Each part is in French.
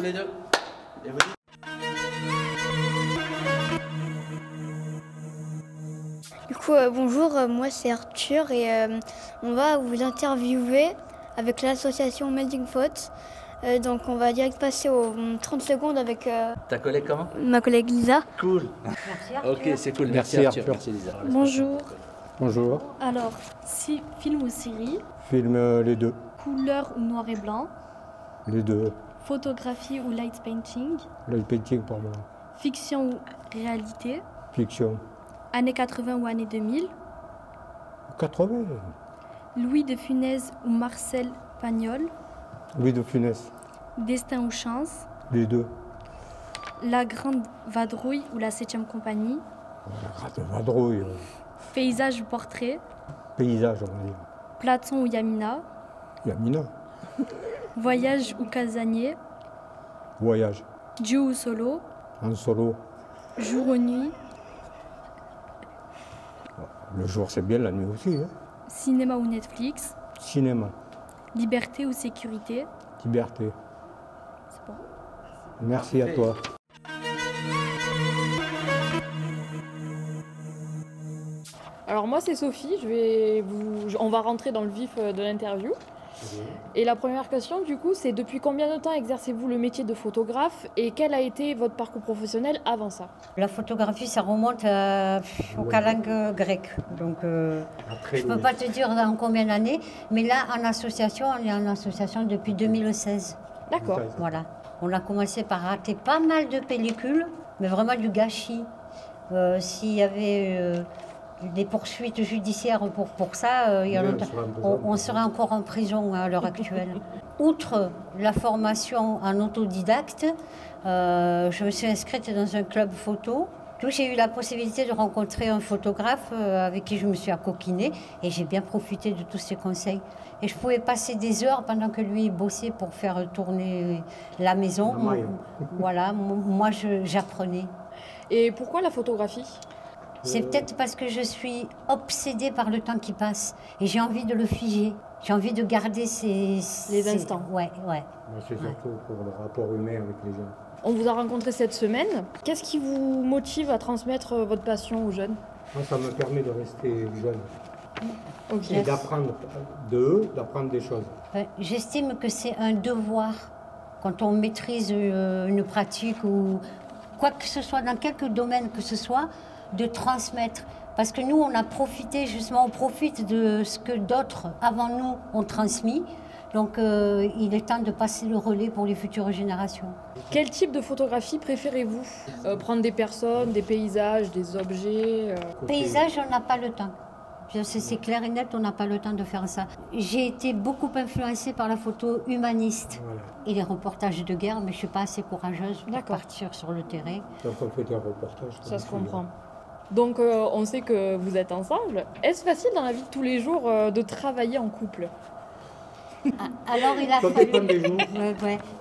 les deux. Et vous Du coup, bonjour, moi c'est Arthur et on va vous interviewer avec l'association Melting Pot. Donc on va direct passer aux 30 secondes avec ta collègue comment? ma collègue Lisa. Cool. Merci Arthur. Ok, c'est cool. Merci, Arthur. Merci Lisa. Bonjour. Bonjour. Alors, si film ou série, Film les deux. couleur ou noir et blanc, Les deux. photographie ou light painting, Light painting pour moi. fiction ou réalité, Fiction. années 80 ou années 2000, 80. Louis de Funès ou Marcel Pagnol, Louis de Funès. destin ou chance, Les deux. La Grande Vadrouille ou la 7e compagnie, La rate de vadrouille. paysage ou portrait, Paysage, on va dire. Platon ou Yamina, Yamina. voyage ou casanier, Voyage. duo ou solo, En solo. jour ou nuit, Le jour c'est bien, la nuit aussi. Hein. cinéma ou Netflix, Cinéma. liberté ou sécurité. Liberté. C'est bon. Merci à toi. Alors moi c'est Sophie, on va rentrer dans le vif de l'interview. Et la première question du coup c'est depuis combien de temps exercez-vous le métier de photographe et quel a été votre parcours professionnel avant ça? La photographie, ça remonte aux calanques grecques. Donc, je ne peux pas te dire en combien d'années, mais là, en association, on est en association depuis 2016. D'accord. Voilà. On a commencé par rater pas mal de pellicules, mais vraiment du gâchis. S'il y avait des poursuites judiciaires pour ça, il y a longtemps, on serait encore en prison à l'heure actuelle. Outre la formation en autodidacte, je me suis inscrite dans un club photo. Donc j'ai eu la possibilité de rencontrer un photographe avec qui je me suis accoquinée et j'ai bien profité de tous ses conseils. Et je pouvais passer des heures pendant que lui bossait pour faire tourner la maison. Voilà, moi j'apprenais. Et pourquoi la photographie? C'est peut-être parce que je suis obsédée par le temps qui passe et j'ai envie de le figer. J'ai envie de garder les instants. Ouais. Moi, c'est surtout pour le rapport humain avec les gens. On vous a rencontré cette semaine. Qu'est-ce qui vous motive à transmettre votre passion aux jeunes? Moi, ça me permet de rester jeune. Ok. Et d'apprendre d'eux, d'apprendre des choses. J'estime que c'est un devoir quand on maîtrise une pratique ou quoi que ce soit, dans quelque domaine que ce soit, de transmettre. Parce que nous, on a profité, justement, on profite de ce que d'autres avant nous ont transmis. Donc, il est temps de passer le relais pour les futures générations. Quel type de photographie préférez-vous? Prendre des personnes, des paysages, des objets Paysage, on n'a pas le temps. C'est clair et net, on n'a pas le temps de faire ça. J'ai été beaucoup influencée par la photo humaniste et les reportages de guerre, mais je ne suis pas assez courageuse pour partir sur le terrain. Donc on fait des reportages. Ça se comprend. Donc on sait que vous êtes ensemble. Est-ce facile dans la vie de tous les jours de travailler en couple? Alors il a fallu...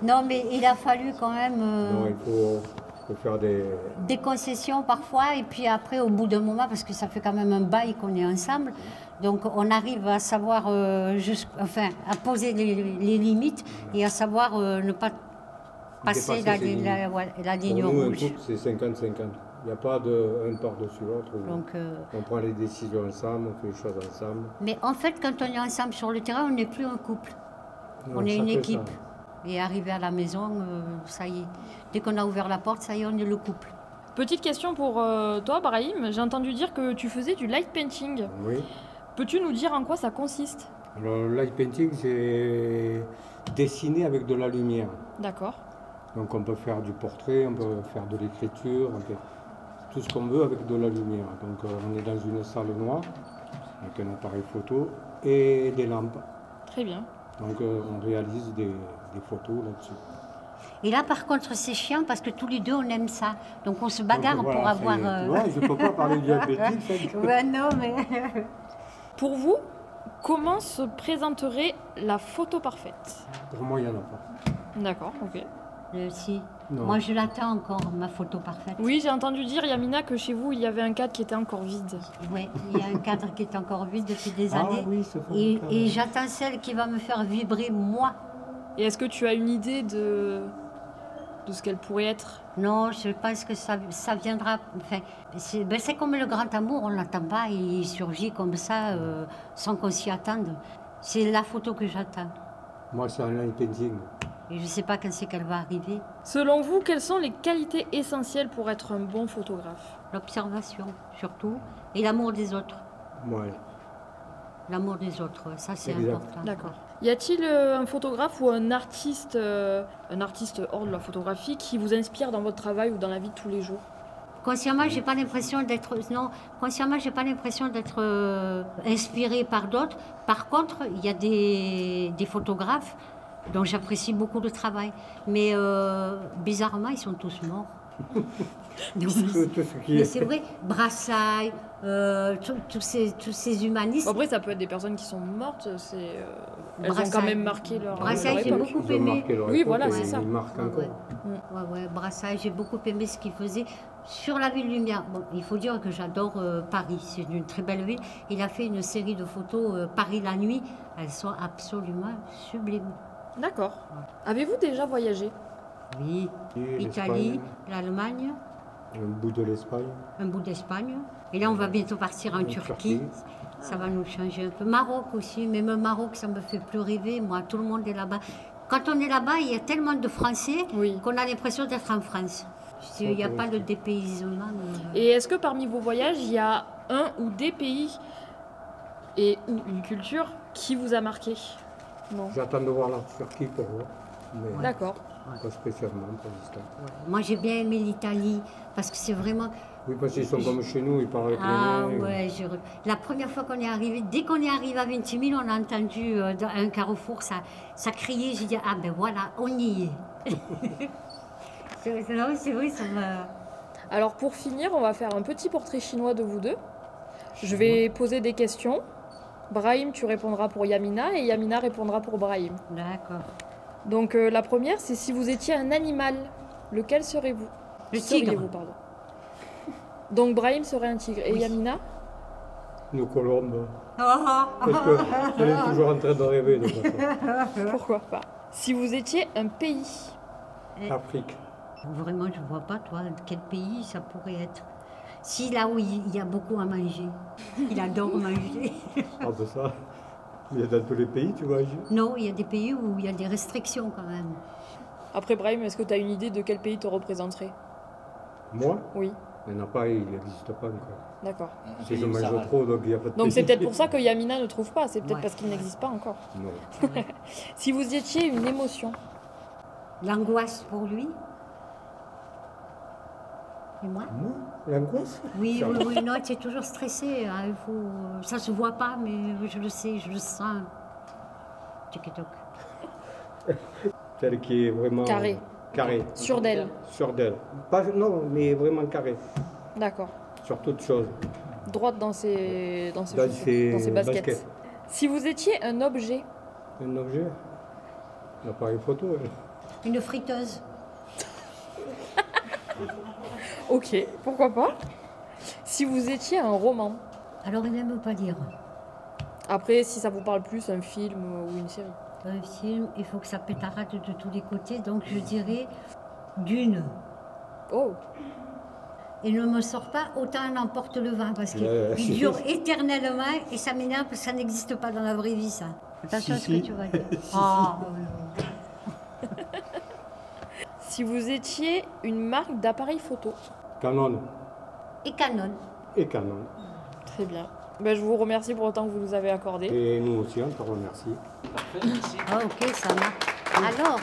Non, mais il a fallu quand même... Non, il faut faire des concessions parfois, et puis après, au bout d'un moment, parce que ça fait quand même un bail qu'on est ensemble, donc on arrive à savoir, à poser les limites et à savoir ne pas passer la ligne rouge. Pour nous, un rouge. couple, c'est 50-50. Il n'y a pas de un par-dessus l'autre. Donc, on prend les décisions ensemble, on fait les choses ensemble. Mais en fait, quand on est ensemble sur le terrain, on n'est plus un couple. On est une équipe. Ça. Et arrivé à la maison, ça y est. Dès qu'on a ouvert la porte, ça y est, on est le couple. Petite question pour toi, Brahim. J'ai entendu dire que tu faisais du light painting. Oui. Peux-tu nous dire en quoi ça consiste? Alors, le light painting, c'est dessiner avec de la lumière. D'accord. Donc on peut faire du portrait, on peut faire de l'écriture, on peut tout ce qu'on veut avec de la lumière. Donc on est dans une salle noire, avec un appareil photo et des lampes. Très bien. Donc on réalise des photos là-dessus. Et là, par contre, c'est chiant parce que tous les deux, on aime ça. Donc, on se bagarre pour avoir... Ouais, je ne peux pas parler de diabétique. Ouais, non, mais... Pour vous, comment se présenterait la photo parfaite? Pour moi, il n'y en a pas. D'accord, ok. Si. Non. Moi, je l'attends encore, ma photo parfaite. Oui, j'ai entendu dire, Yamina, que chez vous, il y avait un cadre qui était encore vide. Oui, il y a un cadre qui est encore vide depuis des années. Oui, et j'attends celle qui va me faire vibrer, moi. Et est-ce que tu as une idée de ce qu'elle pourrait être? Non, je pense que ça viendra. Enfin, c'est comme le grand amour, on ne l'attend pas, il surgit comme ça, sans qu'on s'y attende. C'est la photo que j'attends. Moi, c'est un line painting. Et je ne sais pas quand c'est qu'elle va arriver. Selon vous, quelles sont les qualités essentielles pour être un bon photographe? L'observation, surtout, et l'amour des autres. Ouais. L'amour des autres, ça c'est Exact. important. D'accord. Y a-t-il un photographe ou un artiste hors de la photographie qui vous inspire dans votre travail ou dans la vie de tous les jours? Consciemment, j'ai pas l'impression d'être inspirée par d'autres. Par contre, il y a des photographes dont j'apprécie beaucoup le travail. Mais bizarrement, ils sont tous morts. Donc, Tout ce qui mais est... c'est vrai, Brassailles, tous ces humanistes. Après, ça peut être des personnes qui sont mortes, elles ont Brassailles. quand même marqué leur Brassailles, j'ai époque. beaucoup Ils ont aimé. marqué leur Oui, époque voilà, et c'est ça. Ils marquent encore. Ouais, Brassailles, j'ai beaucoup aimé ce qu'il faisait sur la ville lumière. Bon, il faut dire que j'adore Paris, c'est une très belle ville. Il a fait une série de photos Paris la nuit, elles sont absolument sublimes. D'accord. Avez-vous déjà voyagé? Oui, Et Italie, l'Espagne, l'Allemagne, un bout de l'Espagne. un bout d'Espagne. Et là, on va bientôt partir en Turquie. Ça va nous changer un peu. Maroc aussi, même Maroc, ça me fait plus rêver. Moi, tout le monde est là-bas. Quand on est là-bas, il y a tellement de Français Oui. qu'on a l'impression d'être en France. Il n'y a pas de dépaysement. Et est-ce que parmi vos voyages, il y a un ou des pays ou une culture qui vous a marqué? Non. J'attends de voir la Turquie pour voir. Mais D'accord. pas spécialement pour l'instant. Moi, j'ai bien aimé l'Italie parce que c'est vraiment. Oui, parce qu'ils sont comme chez nous, ils parlent avec Ah les mains. ouais, la première fois qu'on est arrivé, dès qu'on est arrivé à Ventimille, on a entendu dans un carrefour, ça criait. J'ai dit, ah ben voilà, on y est. C'est vrai, ça m'a. Alors pour finir, on va faire un petit portrait chinois de vous deux. Je vais poser des questions. Brahim, tu répondras pour Yamina et Yamina répondra pour Brahim. D'accord. Donc la première, c'est si vous étiez un animal, lequel serez-vous? Le tigre. Seriez-vous, pardon. Donc Brahim serait un tigre. Et Oui. Yamina? Nos colombes. Ah, Parce qu'elle est toujours en train de rêver de ça. Pourquoi pas? Si vous étiez un pays, Afrique. Vraiment, je ne vois pas, toi, quel pays ça pourrait être. Si là où il y a beaucoup à manger, il adore manger. Ah ben ça, il y a dans tous les pays, tu vois. Non, il y a des pays où il y a des restrictions quand même. après Brahim, est-ce que tu as une idée de quel pays te représenterait? Moi, Oui, il n'y en a pas, il n'existe pas encore. d'accord. Si je mange trop, donc il n'y a pas de Donc pays. c'est peut-être pour ça que Yamina ne trouve pas, c'est peut-être Ouais. parce qu'il n'existe pas encore. Non. Si vous étiez une émotion, L'angoisse pour lui. Et moi? Moi, l'angoisse. Oui, oui, oui, non, tu es toujours stressé. Hein, ça se voit pas, mais je le sais, je le sens. Tic-toc. Celle qui est vraiment... Carré. Carré. sûre d'elle. Sur d'elle. Pas, non, mais vraiment carré. D'accord. Sur toute chose. Droite dans ses Dans chaussures, ses dans ses baskets. baskets. Si vous étiez un objet, Un objet. L'appareil photo. Une friteuse. ok, pourquoi pas. Si vous étiez un roman, Alors, il n'aime pas lire. après si ça vous parle plus, un film ou une série. Un film, il faut que ça pétarade de tous les côtés, donc je dirais Dune. Oh, Et ne me sort pas autant en emporte le vent, parce qu'il Si. dure éternellement et ça m'énerve parce que ça n'existe pas dans la vraie vie, ça. Attention à ce que tu vas dire. Ah, si vous étiez une marque d'appareil photo. Canon. Et Canon. Et Canon. Très bien. Ben, je vous remercie pour le temps que vous nous avez accordé. Et nous aussi, on te remercie. Parfait, merci. Ah, ok, ça marche. Alors,